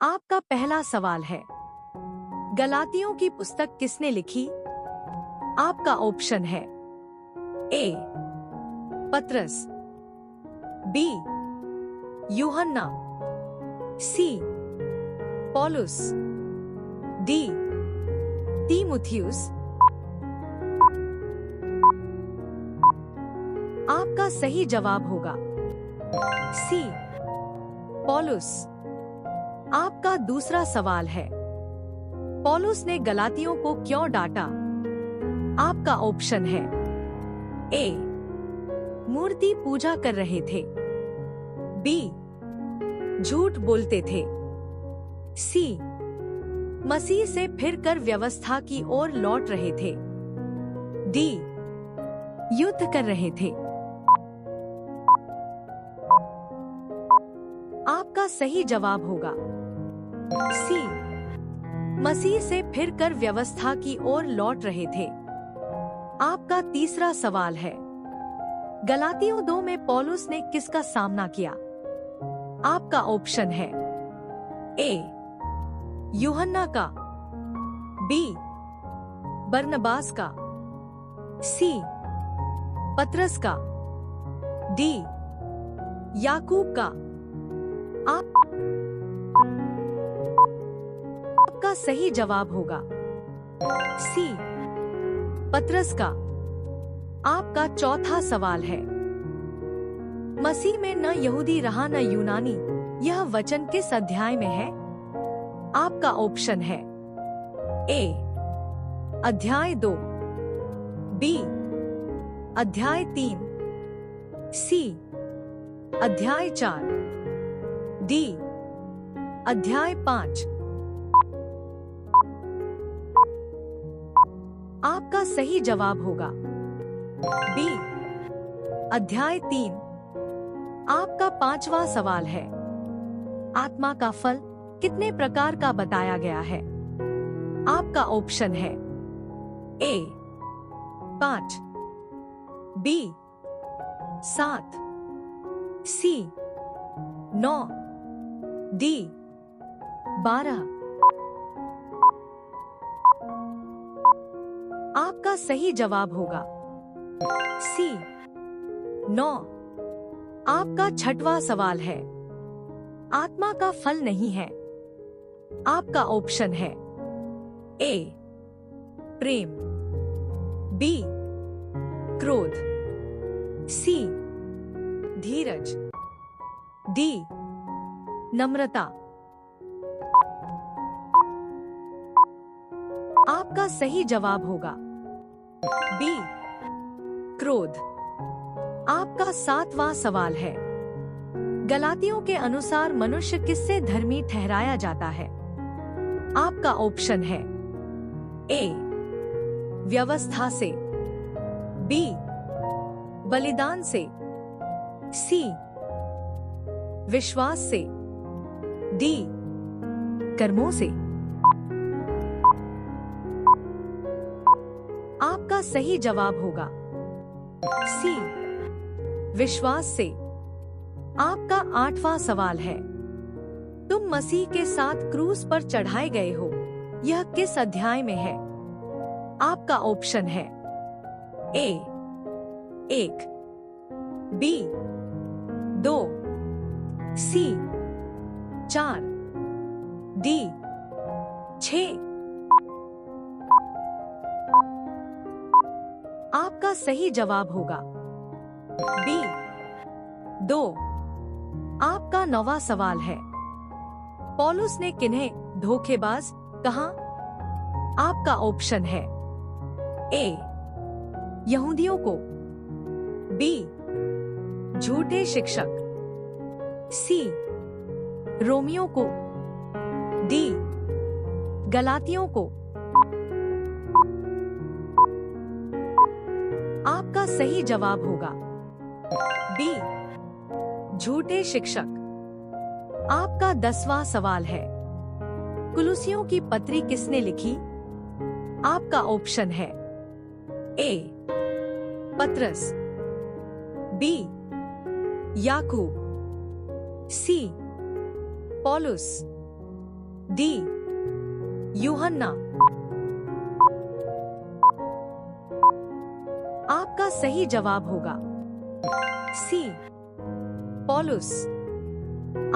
आपका पहला सवाल है, गलातियों की पुस्तक किसने लिखी? आपका ऑप्शन है ए पतरस, बी यूहन्ना, सी पौलुस, डी तीमुथियुस। आपका सही जवाब होगा सी पौलुस। आपका दूसरा सवाल है, पौलुस ने गलातियों को क्यों डांटा? आपका ऑप्शन है ए मूर्ति पूजा कर रहे थे, बी झूठ बोलते थे, सी मसीह से फिरकर व्यवस्था की ओर लौट रहे थे, डी युद्ध कर रहे थे। आपका सही जवाब होगा सी मसीह से फिरकर व्यवस्था की ओर लौट रहे थे। आपका तीसरा सवाल है, गलातियों 2 में पौलुस ने किसका सामना किया? आपका ऑप्शन है ए यूहन्ना का, बी बरनबास का, सी पतरस का, डी याकूब का। आपका सही जवाब होगा सी पतरस का। आपका चौथा सवाल है, मसीह में न यहूदी रहा न यूनानी, यह वचन किस अध्याय में है? आपका ऑप्शन है ए अध्याय 2, बी अध्याय 3, सी अध्याय 4, डी अध्याय 5। आपका सही जवाब होगा बी अध्याय 3। आपका पांचवा सवाल है, आत्मा का फल कितने प्रकार का बताया गया है? आपका ऑप्शन है ए 5, बी 7, सी 9, डी 12। आपका सही जवाब होगा सी 9। आपका छठवां सवाल है, आत्मा का फल नहीं है। आपका ऑप्शन है ए प्रेम, बी क्रोध, सी धीरज, डी नम्रता। आपका सही जवाब होगा बी क्रोध। आपका 7वां सवाल है, गलातियों के अनुसार मनुष्य किससे धर्मी ठहराया जाता है? आपका ऑप्शन है ए व्यवस्था से, बी बलिदान से, सी विश्वास से, डी कर्मों से। आपका सही जवाब होगा सी विश्वास से। आपका 8वां सवाल है, तुम मसीह के साथ क्रूस पर चढ़ाए गए हो, यह किस अध्याय में है? आपका ऑप्शन है ए 1, बी 2, सी 4, डी 6। आपका सही जवाब होगा बी 2। आपका 9वां सवाल है, पौलुस ने किन्हें धोखेबाज कहा? आपका ऑप्शन है ए यहूदियों को, बी झूठे शिक्षक, सी रोमियों को, डी गलातियों को। आपका सही जवाब होगा बी झूठे शिक्षक। आपका 10वां सवाल है, कुलुसियों की पत्री किसने लिखी? आपका ऑप्शन है ए पतरस, बी याकूब, सी पौलुस, डी यूहन्ना। आपका सही जवाब होगा सी पौलुस।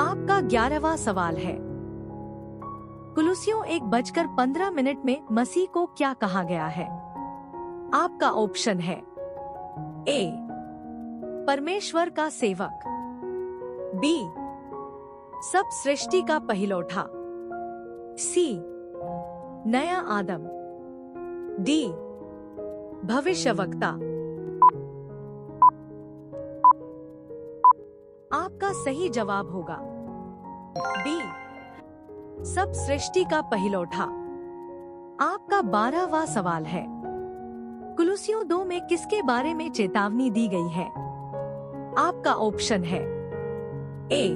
आपका 11वां सवाल है, कुलुसियों 1:15 में मसीह को क्या कहा गया है? आपका ऑप्शन है ए परमेश्वर का सेवक, बी सब सृष्टि का पहिलौठा, सी नया आदम, डी भविष्यवक्ता। आपका सही जवाब होगा बी सब सृष्टि का पहिलौठा। आपका 12वां सवाल है, कुलुसियों 2 में किसके बारे में चेतावनी दी गई है? आपका ऑप्शन है ए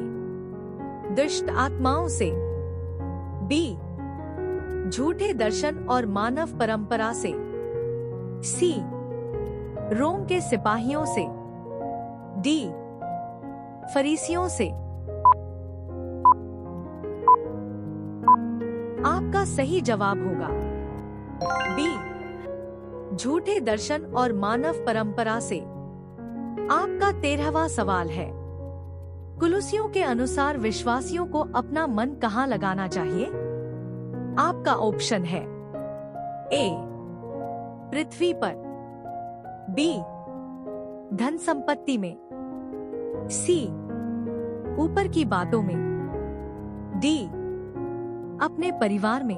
दुष्ट आत्माओं से, बी झूठे दर्शन और मानव परंपरा से, सी रोम के सिपाहियों से, डी फरीसियों से। आपका सही जवाब होगा बी झूठे दर्शन और मानव परंपरा से। आपका 13वां सवाल है, कुलुसियों के अनुसार विश्वासियों को अपना मन कहाँ लगाना चाहिए? आपका ऑप्शन है ए पृथ्वी पर, बी धन संपत्ति में, सी ऊपर की बातों में, डी अपने परिवार में।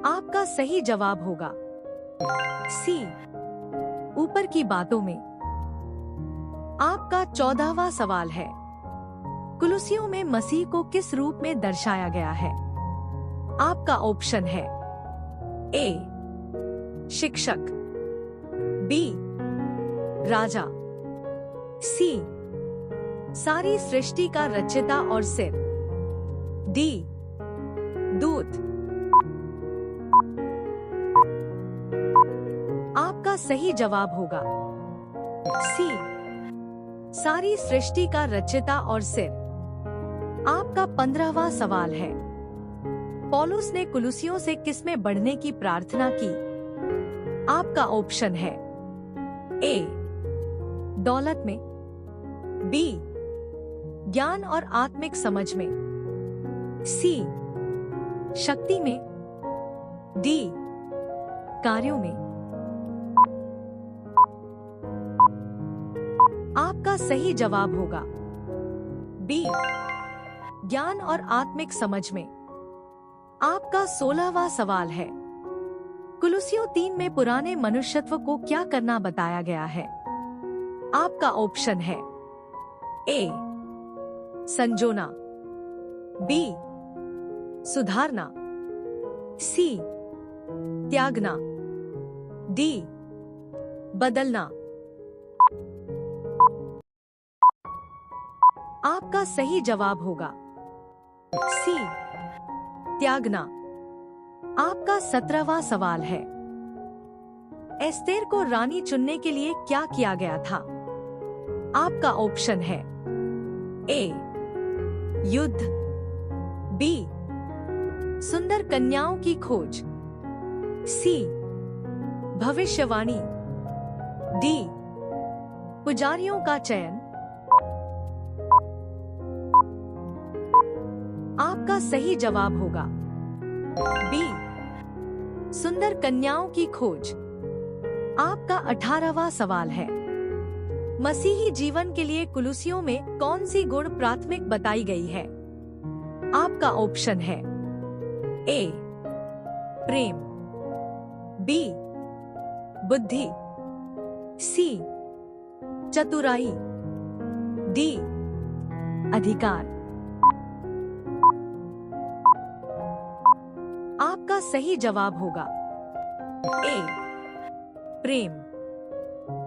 आपका सही जवाब होगा सी ऊपर की बातों में। आपका 14वां सवाल है, कुलुसियों में मसीह को किस रूप में दर्शाया गया है? आपका ऑप्शन है ए शिक्षक, बी राजा, सी सारी सृष्टि का रचयिता और सिर, डी दूत। आपका सही जवाब होगा सी सारी सृष्टि का रचयिता और सिर। आपका 15वां सवाल है, पौलुस ने कुलुसियों से किसमें बढ़ने की प्रार्थना की? आपका ऑप्शन है ए दौलत में, बी ज्ञान और आत्मिक समझ में, सी शक्ति में, डी कार्यों में। आपका सही जवाब होगा बी ज्ञान और आत्मिक समझ में। आपका 16वां सवाल है, कुलुसियों 3 में पुराने मनुष्यत्व को क्या करना बताया गया है? आपका ऑप्शन है ए संजोना, बी सुधारना, सी त्यागना, डी बदलना। आपका सही जवाब होगा सी त्यागना। आपका 17वां सवाल है, एस्तेर को रानी चुनने के लिए क्या किया गया था? आपका ऑप्शन है ए युद्ध, बी सुंदर कन्याओं की खोज, सी भविष्यवाणी, डी पुजारियों का चयन। आपका सही जवाब होगा बी सुंदर कन्याओं की खोज। आपका 18वां सवाल है, मसीही जीवन के लिए कुलुसियों में कौन सी गुण प्राथमिक बताई गई है? आपका ऑप्शन है ए प्रेम, बी बुद्धि, सी चतुराई, डी अधिकार। आपका सही जवाब होगा ए प्रेम।